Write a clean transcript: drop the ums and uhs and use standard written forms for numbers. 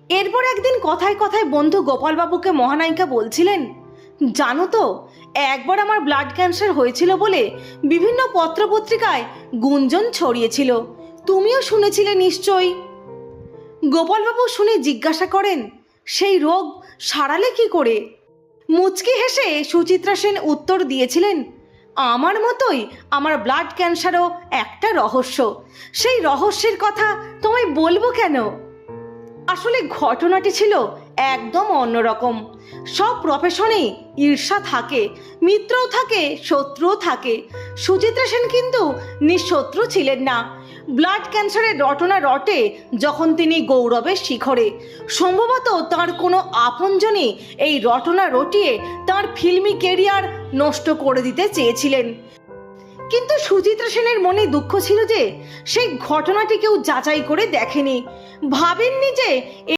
এরপর একদিন কথায় কথায় বন্ধু গোপালবাবুকে মহানায়িকা বলছিলেন, জানো তো, একবার আমার ব্লাড ক্যান্সার হয়েছিল বলে বিভিন্ন পত্রপত্রিকায় গুঞ্জন ছড়িয়েছিল, তুমিও শুনেছিলে নিশ্চয়ই। গোপালবাবু শুনে জিজ্ঞাসা করেন, সেই রোগ সারালে কি করে? মুচকি হেসে সুচিত্রা সেন উত্তর দিয়েছিলেন, আমার মতোই আমার ব্লাড ক্যান্সারও একটা রহস্য। সেই রহস্যের কথা তোমায় বলবো কেন? আসলে ঘটনাটি ছিল একদম অন্যরকম। সব প্রফেশনেই ঈর্ষা থাকে, মিত্রও থাকে, শত্রুও থাকে। সুচিত্রা সেন কিন্তু নিঃশত্রু ছিলেন না। ব্লাড ক্যান্সারের রটনা রটে যখন তিনি গৌরবের শিখরে। সম্ভবত তার কোনো আপনজনই এই রটনা রটিয়ে তার ফিল্মি কেরিয়ার নষ্ট করে দিতে চেয়েছিলেন। কিন্তু সুচিত্রা সেনের মনে দুঃখ ছিল যে সেই ঘটনাটি কেউ যাচাই করে দেখেনি, ভাবেননি যে